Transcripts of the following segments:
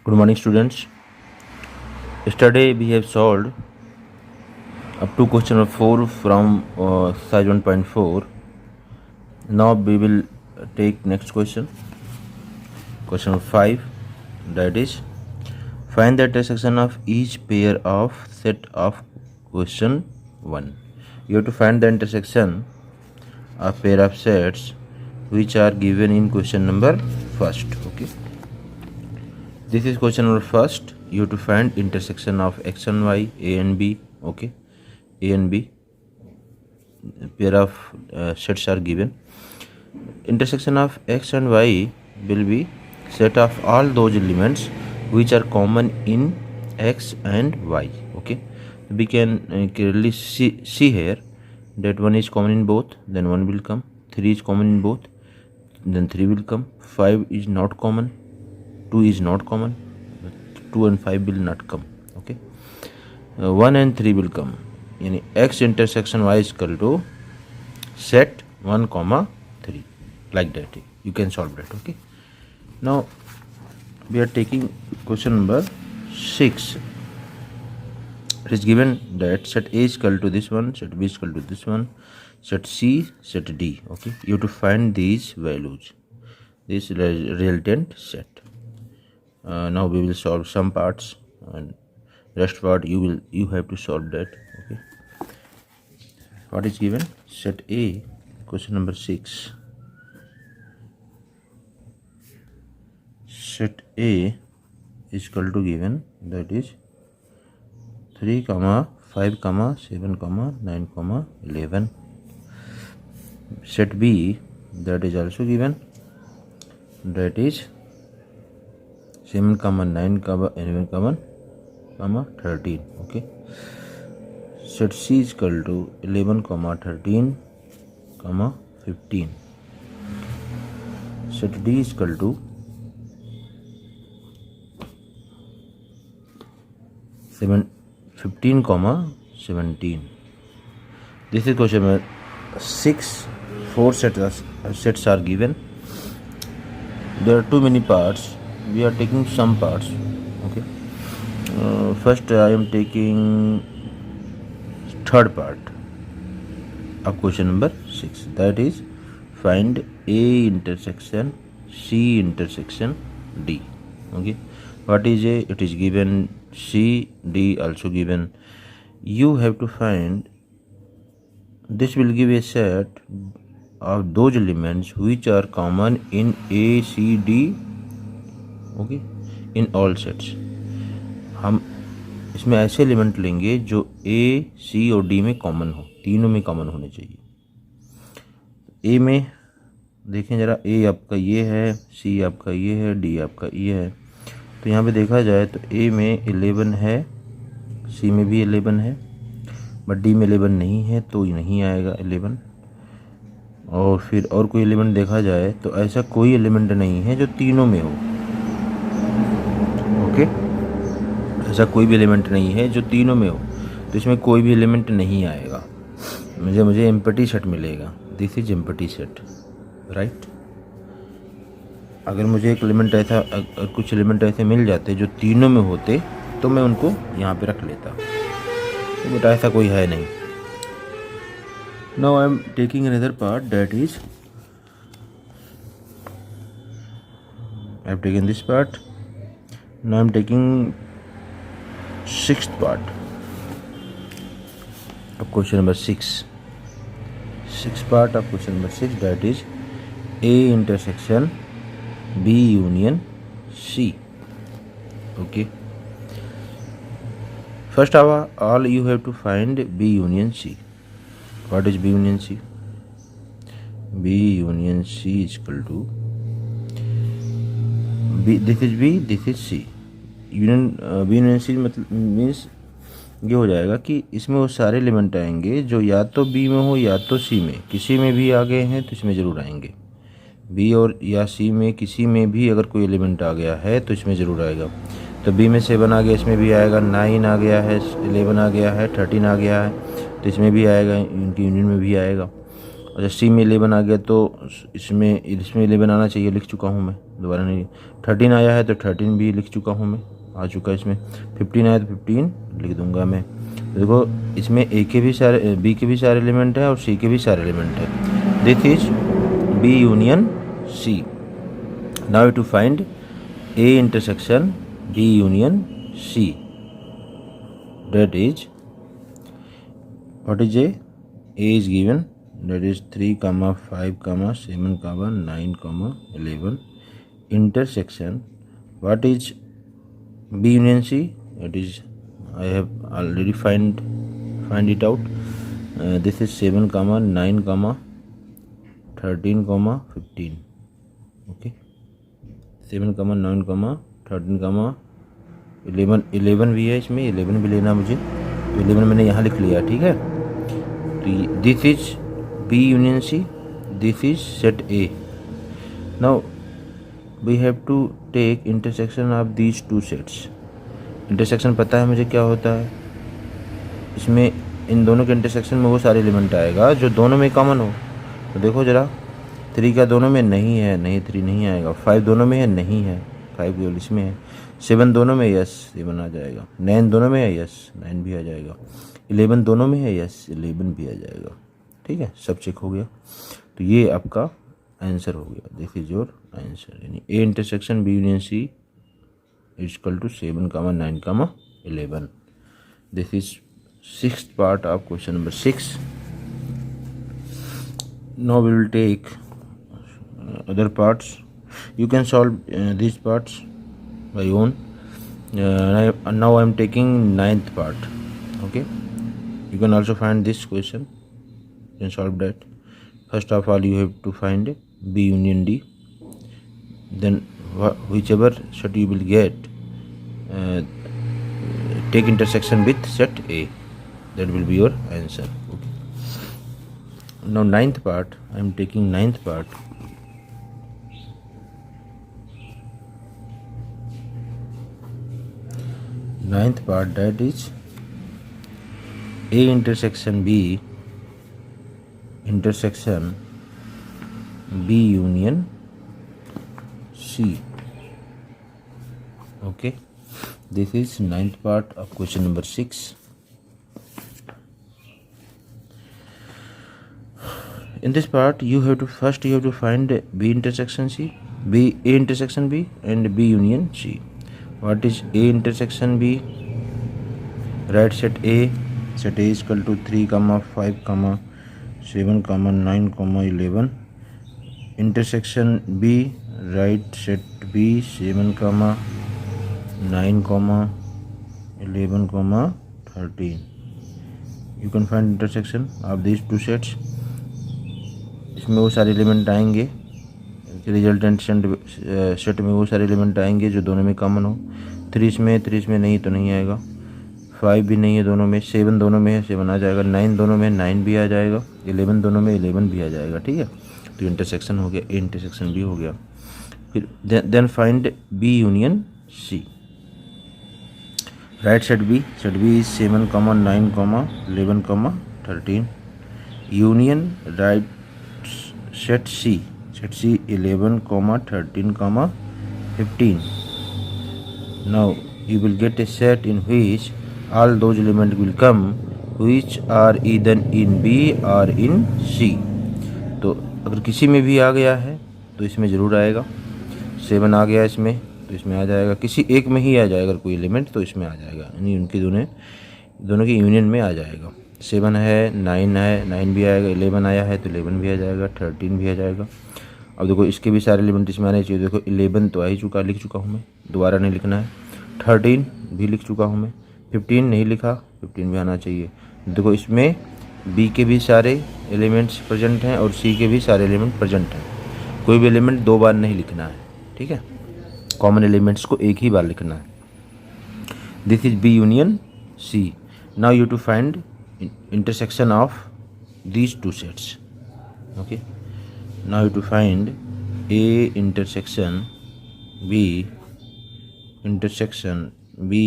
Good morning, students. Yesterday we have solved up to question number 4 from exercise 1.4. Now we will take next question number 5, that is find the intersection of each pair of set of question 1. You have to find the intersection of pair of sets which are given in question number first. Okay, this is question number first. You have to find intersection of x and y, a and b. Okay, a and b pair of sets are given. Intersection of x and y will be set of all those elements which are common in x and y. Okay, we can clearly see here that 1 is common in both, then 1 will come. 3 is common in both, then 3 will come. 5 is not common, 2 is not common, 2 and 5 will not come. Okay, 1 and 3 will come. Yani x intersection y is equal to set 1 comma 3, like that you can solve that. Okay, now we are taking question number 6. It is given that set A is equal to this one, set B is equal to this one, set C, set D. Okay, you have to find these values, this resultant set. Now we will solve some parts and rest part you have to solve that. Okay, what is given? Set A, question number 6. Set A is equal to given, that is 3, 5, 7, 9, 11. Set B, that is also given, that is 7, 9, 11, 13. Okay, set C is equal to 11, 13, 15. Set D is equal to 15, 17. This is question number 6. 4 sets are given. There are too many parts. We are taking some parts. Okay, first I am taking third part of question number 6, that is find A intersection C intersection D. Okay, what is A? It is given. C, D also given. You have to find, this will give a set of those elements which are common in A, C, D. Okay, in all sets. हम इसमें ऐसे element लेंगे जो A, C और D में common हो, तीनों में कॉमन होने चाहिए. A में देखें ज़रा, A आपका ये है, C आपका ये है, D आपका ये है. तो यहाँ पे देखा जाए तो A में 11 है, C में भी 11 है, बट D में 11 नहीं है तो नहीं आएगा 11. और फिर और कोई एलिमेंट देखा जाए तो ऐसा कोई एलिमेंट नहीं है जो तीनों में हो. ओके, ऐसा कोई भी एलिमेंट नहीं है जो तीनों में हो, तो इसमें कोई भी एलिमेंट नहीं आएगा. मुझे एम्प्टी सेट मिलेगा. This is empty set, right. अगर मुझे एक एलिमेंट ऐसा, कुछ एलिमेंट ऐसे मिल जाते जो तीनों में होते तो मैं उनको यहाँ पे रख लेता, तो बेटा ऐसा कोई है नहीं. Now I am taking another part, that is I have taken this part. Now I am taking sixth part of question number 6. Sixth part of question number 6, that is A intersection B union C. Okay, first of all you have to find B union C. What is B union C? B union C is equal to B, this is B, this is C. Union B union C मतलब means ये हो जाएगा कि इसमें वो सारे element आएंगे जो या तो B में हो या तो C में. किसी में भी आ गए हैं तो इसमें ज़रूर आएंगे. B और या C में किसी में भी अगर कोई एलिमेंट आ गया है तो इसमें ज़रूर आएगा. तो B में 7 आ गया, इसमें भी आएगा. 9 आ गया है, 11 आ गया है, 13 आ गया है, तो इसमें भी आएगा, इनकी यूनियन में भी आएगा. और जब सी में 11 आ गया तो इसमें 11 आना चाहिए, लिख चुका हूँ मैं, दोबारा नहीं। 13 आया है तो 13 भी लिख चुका हूँ मैं, आ चुका है इसमें। 15 आया तो 15 लिख दूंगा मैं। देखो इसमें ए के भी सारे, बी के भी सारे एलिमेंट हैं और सी के भी सारे एलिमेंट हैं। This is B union C. Now to find A intersection B union C, that is what is a is given, that is 3 comma 5 comma 7 comma 9 comma 11 intersection. What is B union C? It is, I have already find it out. This is 7 comma 9 comma 13 comma 15. Okay, 7 comma 9 comma 13 comma 11 भी है इसमें, 11 भी लेना मुझे, तो 11 मैंने यहाँ लिख लिया, ठीक है। तो this is B union C, this is set A. Now we have to take intersection of these two sets. Intersection पता है मुझे क्या होता है, इसमें इन दोनों के इंटरसेक्शन में वो सारे एलिमेंट आएगा जो दोनों में कॉमन हो। तो देखो ज़रा, 3 का दोनों में नहीं है, नहीं 3 नहीं आएगा। 5 दोनों में है, नहीं है, 5 केवल इसमें है। 7 दोनों में, यस 7 आ जाएगा। 9 दोनों में है, यस 9 भी आ जाएगा। 11 दोनों में है, यस 11 भी आ जाएगा। ठीक है, सब चेक हो गया। तो ये आपका आंसर हो गया, दिस इज योर आंसर। यानी A intersection B union C is equal to 7 comma 9 comma 11। This is 6th part of question number 6. Now we will take other parts. You can solve these parts by own. Now I am taking 9th part. Okay, you can also find this question, you can solve that. First of all you have to find B union D, then whichever set you will get, take intersection with set A, that will be your answer. Okay, now 9th part, I am taking 9th part. Ninth part, that is A intersection B, intersection B union C. Okay, this is 9th part of question number 6. In this part you have to find B intersection C, A intersection B and B union C. What is A intersection B? Write set A. Set A is equal to 3 comma 5 comma 7 comma 9 comma 11. Intersection B, write set B 7 comma 9 comma 11 comma 13. You can find intersection of these two sets. इसमें वो सारे element आएंगे, resultant set में वो सारे element आएंगे जो दोनों में कॉमन हो। 3 में नहीं तो नहीं आएगा। 5 भी नहीं है दोनों में। 7 दोनों में है, 7 आ जाएगा। 9 दोनों में, 9 भी आ जाएगा। 11 दोनों में, 11 भी आ जाएगा। ठीक है, तो इंटरसेक्शन हो गया, ए इंटरसेक्शन बी हो गया। फिर then find B union C. Right set B is 7 comma 9 comma 11 comma 13. Union right set C 11 comma 13 comma 15. Now you will get a set in which all those elements will come which are either in B or in C. तो अगर किसी में भी आ गया है तो इसमें ज़रूर आएगा। 7 आ गया इसमें तो इसमें आ जाएगा। किसी एक में ही आ जाएगा अगर कोई एलिमेंट तो इसमें आ जाएगा, यानी उनकी दोनों की यूनियन में आ जाएगा। 7 है, 9 है, 9 भी आएगा। 11 आया है तो 11 भी आ जाएगा, 13 भी आ जाएगा। अब देखो इसके भी सारे एलिमेंट इसमें आने चाहिए। देखो 11 तो आ ही चुका, लिख चुका हूँ मैं, दोबारा नहीं लिखना है। 13 भी लिख चुका हूँ मैं। 15 नहीं लिखा, 15 भी आना चाहिए। देखो इसमें बी के भी सारे एलिमेंट्स प्रेजेंट हैं और सी के भी सारे एलिमेंट प्रेजेंट हैं। कोई भी एलिमेंट 2 बार नहीं लिखना है, ठीक है, कॉमन एलिमेंट्स को एक ही बार लिखना है। This is B union C. Now you to find intersection of these two sets. Okay, now you to find A intersection B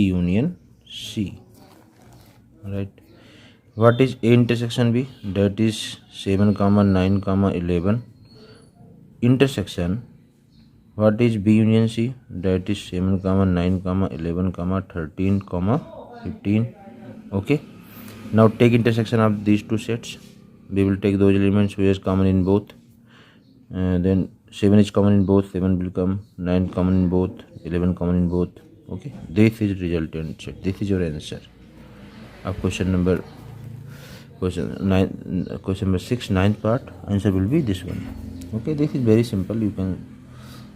union C. Right, What is A intersection B? That is 7, 9, 11. Intersection. What is B union C? That is 7, 9, 11, 13, 15. Okay. Now take intersection of these two sets. We will take those elements which is common in both. Then 7 is common in both. 7 will come. 9 common in both. 11 common in both. Okay. This is resultant set. This is your answer of question number 6, ninth part. Answer will be this one. Okay. This is very simple. You can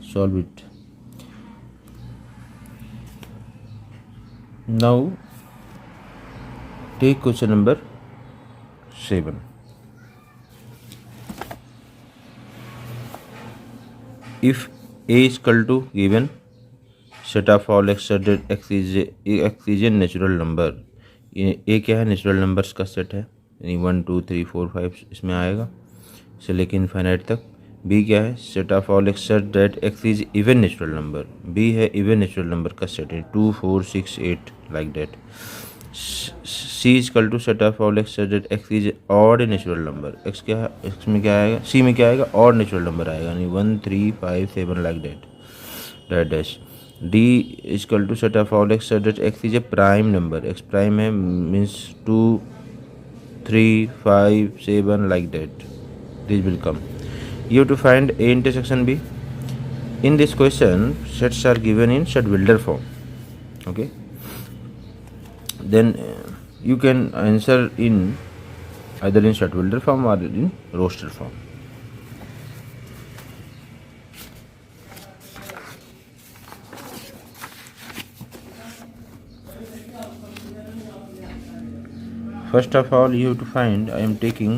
solve it. Now take question number 7. If A is equal to given set of all x such that x is a natural number. A क्या है? Natural numbers का set है, यानी 1 2 3 4 5 इसमें आएगा से लेके infinite तक. बी क्या है? Set of all x such that x is even natural number. B है इवन नेचुरल नंबर का सेट है, 2 4 6 8 like that. C is equal to set of all x such that x is odd natural number. X क्या है? X में क्या आएगा? सी में क्या आएगा? ऑड नेचुरल नंबर आएगा, यानी 1 3 5 7 like that dash. D is equal to set of all x such that x is a prime number. X prime है means 2 3 5 7 like that. This will come. You have to find A intersection B. In this question, sets are given in set builder form. Okay. Then you can answer in either in set builder form or in roster form. First of all, you have to find. I am taking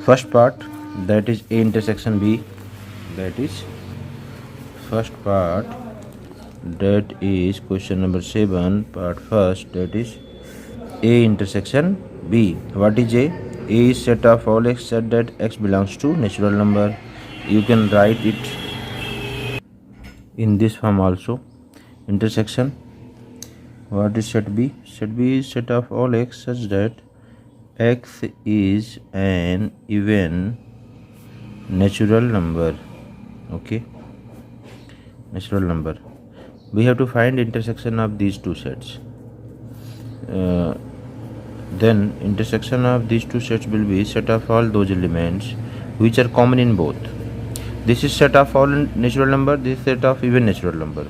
first part, that is A intersection B. That is first part. That is question number 7, part first. That is A intersection B. What is A? A is set of all x such that x belongs to natural number. You can write it in this form also. Intersection. What is set B? Set B is set of all x such that x is an even natural number. Okay, natural number. We have to find intersection of these two sets. Then intersection of these two sets will be set of all those elements which are common in both. This is set of all natural number. This is set of even natural number.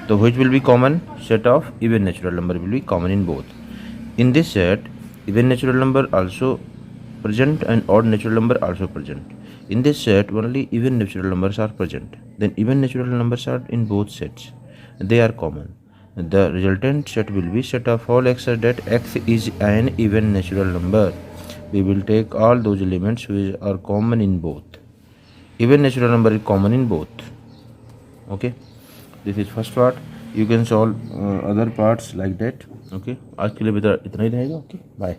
So which will be common? Set of even natural number will be common in both. In this set, even natural number also present and odd natural number also present. In this set, only even natural numbers are present. Then even natural numbers are in both sets. They are common. The resultant set will be set of all x such that x is an even natural number. We will take all those elements which are common in both. Even natural number is common in both. Okay. This is first part. You can solve other parts like that. Okay. आज के लिए इतना ही रहेगा. Okay. Bye.